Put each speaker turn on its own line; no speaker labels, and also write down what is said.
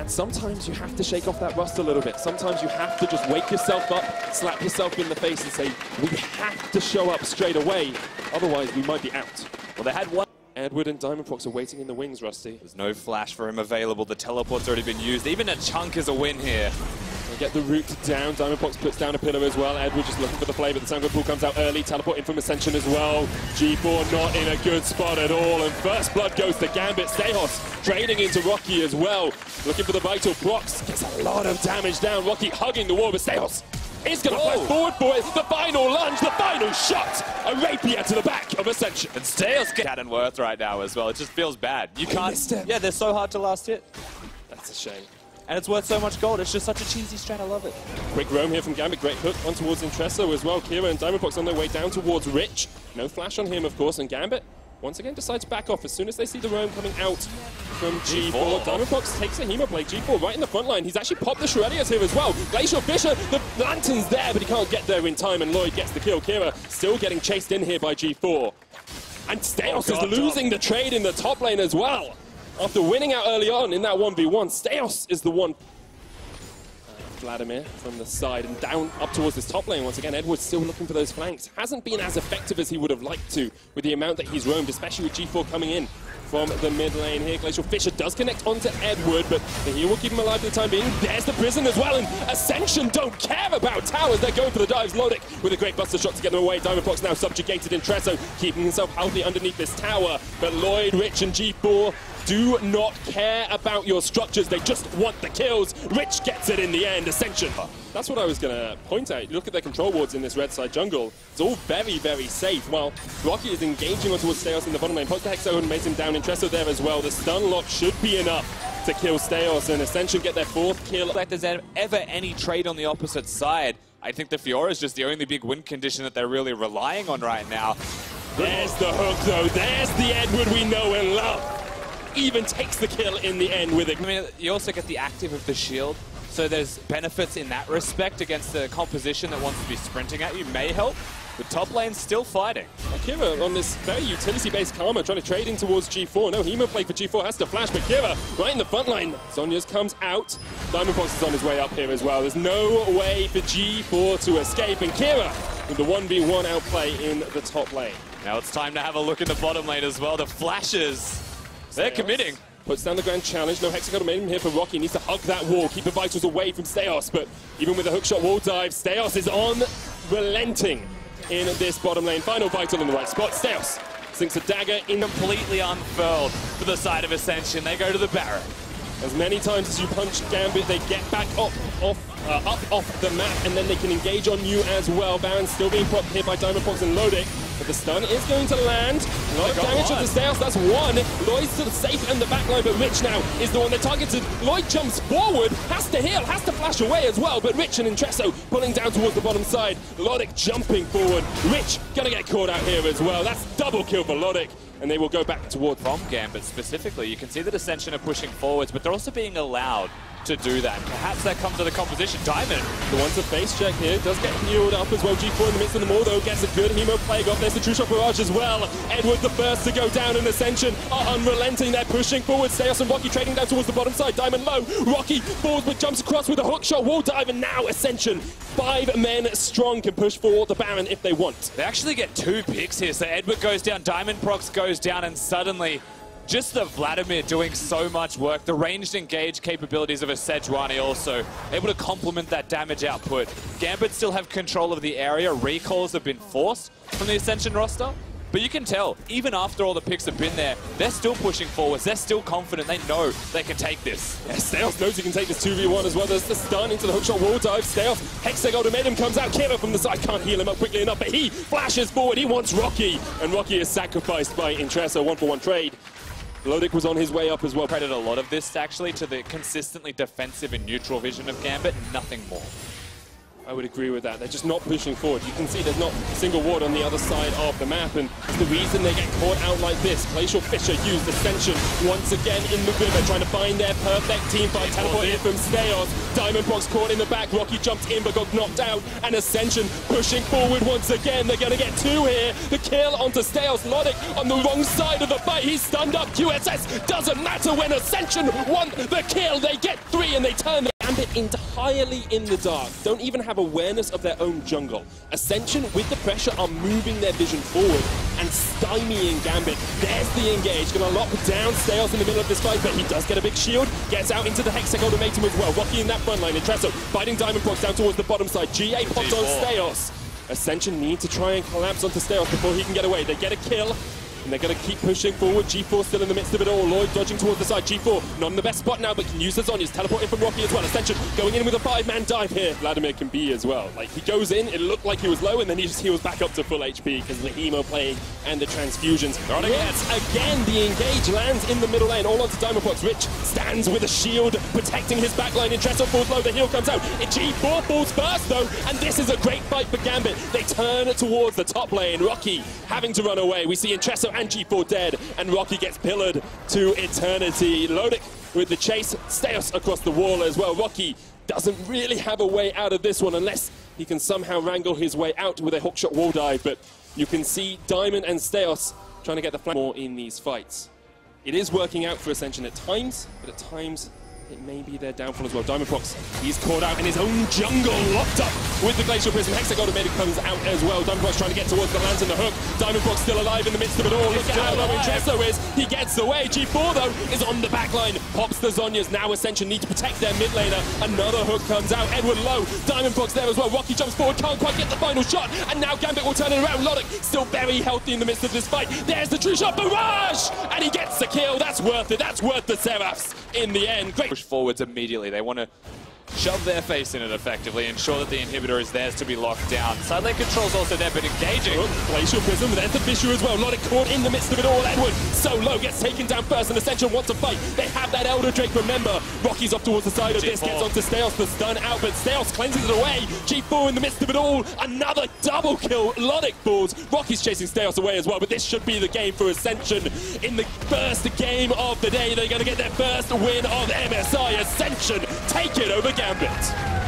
And sometimes you have to shake off that rust a little bit. Sometimes you have to just wake yourself up, slap yourself in the face and say, we have to show up straight away. Otherwise, we might be out.
Well, they had one.
Edward and Diamondprox are waiting in the wings, Rusty.
There's no flash for him available. The teleport's already been used. Even a chunk is a win here.
They get the root down. Diamondprox puts down a pillar as well. Edward just looking for the play, but the Sangre Pool comes out early. Teleport in from Ascension as well. G4 not in a good spot at all. And first blood goes to Gambit. Stejos trading into Rocky as well. Looking for the vital. Prox gets a lot of damage down. Rocky hugging the wall, but Stejos is going to fly forward for it. The final lunge, the final shot. A rapier to the back of Ascension.
And Stejos get and Worth right now as well. It just feels bad. You can't. Yeah, they're so hard to last hit.
That's a shame.
And it's worth so much gold. It's just such a cheesy strat. I love it.
Quick roam here from Gambit. Great hook on towards Intresso as well. Kira and Diamondprox on their way down towards Rich. No flash on him, of course. And Gambit once again decides to back off as soon as they see the roam coming out from G4. Diamondprox takes a Hemo play. G4 right in the front line. He's actually popped the Shreddiers here as well. Glacial Fisher, the lantern's there, but he can't get there in time, and Lloyd gets the kill. Kira still getting chased in here by G4. And Stejos is losing the trade in the top lane as well. After winning out early on in that 1v1, Stejos is the one. Vladimir from the side and down up towards this top lane. Once again, Edward's still looking for those flanks. Hasn't been as effective as he would have liked to with the amount that he's roamed, especially with G4 coming in from the mid lane here. Glacial Fisher does connect onto Edward, but the heal will keep him alive for the time being. There's the prison as well, and Ascension don't care about towers. They're going for the dives. Lodic with a great buster shot to get them away. Diamondprox now subjugated in Tresso, keeping himself healthy underneath this tower. But Lloyd, Rich, and G4 do not care about your structures. They just want the kills. Rich gets it in the end. Ascension. That's what I was going to point out. Look at their control wards in this red side jungle. It's all very, very safe. While Rocky is engaging on towards Stejos in the bottom lane. Poke the Hexo and makes him down in Tresso there as well. The stun lock should be enough to kill Stejos, and Ascension get their fourth kill.
Like there's ever any trade on the opposite side. I think the Fiora is just the only big win condition that they're really relying on right now.
There's the hook though. There's the Edward we know and love. Even takes the kill in the end with it.
I mean, you also get the active of the shield, so there's benefits in that respect against the composition that wants to be sprinting at you. May help. The top lane's still fighting.
Kira on this very utility-based Karma trying to trade in towards G4. No Hemo play for G4, has to flash, but Kira right in the front line. Zhonya's comes out. Diamondprox is on his way up here as well. There's no way for G4 to escape, and Kira with the 1v1 outplay in the top lane.
Now it's time to have a look in the bottom lane as well. The flashes. They're committing.
Puts down the grand challenge. No Hexagon made him here for Rocky. Needs to hug that wall, keep the vitals away from Stejos. But even with a hookshot wall dive, Stejos is on relenting in this bottom lane. Final vital in the right spot. Stejos sinks a dagger in.
Completely unfurled for the side of Ascension. They go to the Baron.
As many times as you punch Gambit, they get back up off the map, and then they can engage on you as well. Baron still being propped here by Diamondprox and Lodic, but the stun is going to land. A lot of damage to the Stejos, that's one. Lloyd's to the safe and the backline, but Rich now is the one that targeted. Lloyd jumps forward, has to heal, has to flash away as well, but Rich and Intresso pulling down towards the bottom side. Lodic jumping forward. Rich gonna get caught out here as well. That's double kill for Lodic. And they will go back towards
from Gambit specifically. You can see that Ascension are pushing forwards, but they're also being allowed to do that. Perhaps that comes to the composition. Diamond.
The one to face check here does get healed up as well. G4 in the midst of them all though gets a good Hemo plague off. There's the True Shot Barrage as well. Edward the first to go down, and Ascension are unrelenting. They're pushing forward. Stejos and Rocky trading down towards the bottom side. Diamond low. Rocky forward but jumps across with a hook shot wall dive, and now Ascension 5 men strong can push for the Baron if they want.
They actually get 2 picks here. So Edward goes down, Diamondprox goes down, and suddenly just the Vladimir doing so much work. The ranged engage capabilities of a Sejuani also able to complement that damage output. Gambit still have control of the area. Recalls have been forced from the Ascension roster. But you can tell, even after all the picks have been there, they're still pushing forwards. They're still confident. They know they can take this.
Yeah, Stejos knows he can take this 2v1 as well. There's the stun into the hookshot wall dive. Stejos, Hexagon ultimatum comes out. Kira from the side can't heal him up quickly enough, but he flashes forward. He wants Rocky, and Rocky is sacrificed by Intresso. 1-for-1 trade. Lodic was on his way up as well.
Credit a lot of this actually to the consistently defensive and neutral vision of Gambit, nothing more.
I would agree with that. They're just not pushing forward. You can see there's not a single ward on the other side of the map, and it's the reason they get caught out like this. Glacial Fisher used Ascension once again in the river, trying to find their perfect team fight. Teleport in from Steos. Diamondbox caught in the back. Rocky jumped in but got knocked out, and Ascension pushing forward once again. They're going to get two here. The kill onto Steos. Lodic on the wrong side of the fight. He's stunned up. QSS doesn't matter when Ascension want the kill. They get three and they turn the Gambit entirely in the dark. Don't even have awareness of their own jungle. Ascension, with the pressure, are moving their vision forward and stymieing Gambit. There's the engage. Gonna lock down Steos in the middle of this fight, but he does get a big shield. Gets out into the Hextech ultimatum as well. Rocky in that front line. Intresso fighting Diamondbox down towards the bottom side. GA pops on Steos. Ascension need to try and collapse onto Steos before he can get away. They get a kill. And they're going to keep pushing forward. G4 still in the midst of it all. Lloyd dodging towards the side. G4 not in the best spot now, but can use the Zhonya's. Teleporting from Rocky as well. Ascension going in with a 5-man dive here. Vladimir can be as well. Like, he goes in, it looked like he was low, and then he just heals back up to full HP because of the Hemo playing and the transfusions. Hits again. The engage lands in the middle lane. All onto Diamondbox. Rich stands with a shield protecting his backline. Intresso falls low. The heal comes out. G4 falls first, though, and this is a great fight for Gambit. They turn towards the top lane. Rocky having to run away. We see Intresso and G4 dead, and Rocky gets pillared to eternity. Lodic with the chase. Steos across the wall as well. Rocky doesn't really have a way out of this one unless he can somehow wrangle his way out with a hookshot wall dive, but you can see Diamond and Steos trying to get the flank more in these fights. It is working out for Ascension at times, but at times it may be their downfall as well. Diamondbox, he's caught out in his own jungle, locked up with the Glacial Prism. Hextech ultimatum comes out as well. Diamondbox trying to get towards the lands and the hook. Diamondbox still alive in the midst of it all. Look at how low Intresso is. He gets away. G4, though, is on the back line. Pops the Zhonya's. Now Ascension need to protect their mid laner. Another hook comes out. Edward low. Diamondbox there as well. Rocky jumps forward. Can't quite get the final shot. And now Gambit will turn it around. Lodic still very healthy in the midst of this fight. There's the true shot. Barrage! And he gets the kill. That's worth it. That's worth the Seraphs in the end. Great.
Push forwards immediately. They want to shove their face in it effectively, ensure that the inhibitor is theirs to be locked down. Side lane control's also there, but engaging.
Glacial Prism, there's the Fisher as well. Lodic caught in the midst of it all. Edward, so low, gets taken down first, and Ascension wants to fight. They have that Elder Drake, remember. Rocky's off towards the side of this, gets onto Steos, the stun out, but Steos cleanses it away. G4 in the midst of it all. Another double kill. Lodic falls. Rocky's chasing Steos away as well, but this should be the game for Ascension. In the first game of the day, they're going to get their first win of MSI. Ascension take it over Gambit.